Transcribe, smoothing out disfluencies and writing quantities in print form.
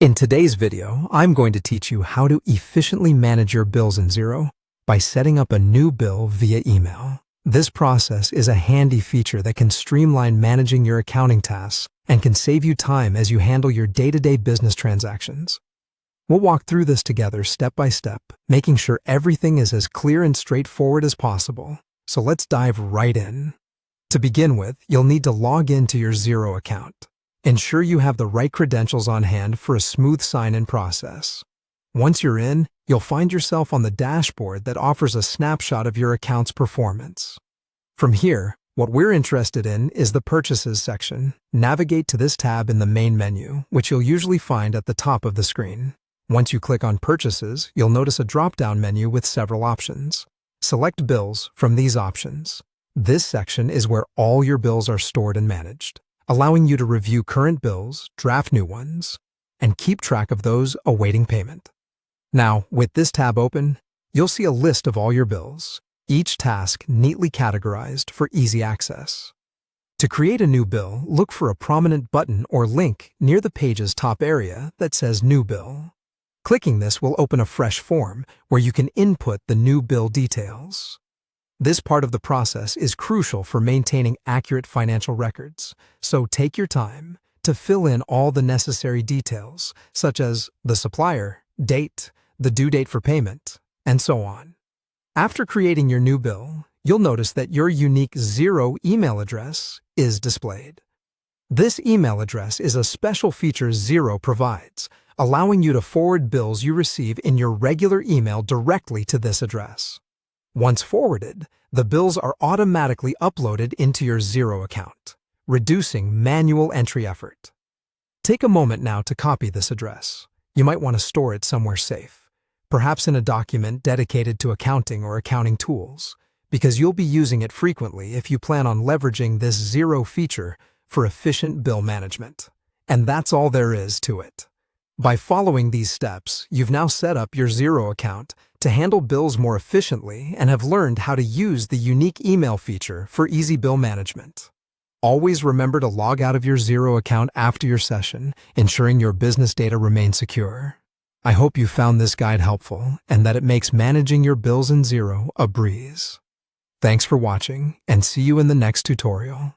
In today's video, I'm going to teach you how to efficiently manage your bills in Xero by setting up a new bill via email. This process is a handy feature that can streamline managing your accounting tasks and can save you time as you handle your day-to-day business transactions. We'll walk through this together step by step, making sure everything is as clear and straightforward as possible. So let's dive right in. To begin with, you'll need to log into your Xero account. Ensure you have the right credentials on hand for a smooth sign-in process. Once you're in, you'll find yourself on the dashboard that offers a snapshot of your account's performance. From here, what we're interested in is the Purchases section. Navigate to this tab in the main menu, which you'll usually find at the top of the screen. Once you click on Purchases, you'll notice a drop-down menu with several options. Select Bills from these options. This section is where all your bills are stored and managed, allowing you to review current bills, draft new ones, and keep track of those awaiting payment. Now, with this tab open, you'll see a list of all your bills, each task neatly categorized for easy access. To create a new bill, look for a prominent button or link near the page's top area that says New Bill. Clicking this will open a fresh form where you can input the new bill details. This part of the process is crucial for maintaining accurate financial records, so take your time to fill in all the necessary details, such as the supplier, date, the due date for payment, and so on. After creating your new bill, you'll notice that your unique Xero email address is displayed. This email address is a special feature Xero provides, allowing you to forward bills you receive in your regular email directly to this address. Once forwarded, the bills are automatically uploaded into your Xero account, reducing manual entry effort. Take a moment now to copy this address. You might want to store it somewhere safe, perhaps in a document dedicated to accounting or accounting tools, because you'll be using it frequently if you plan on leveraging this Xero feature for efficient bill management. And that's all there is to it. By following these steps, you've now set up your Xero account to handle bills more efficiently and have learned how to use the unique email feature for easy bill management. Always remember to log out of your Xero account after your session, ensuring your business data remains secure. I hope you found this guide helpful and that it makes managing your bills in Xero a breeze. Thanks for watching, and see you in the next tutorial.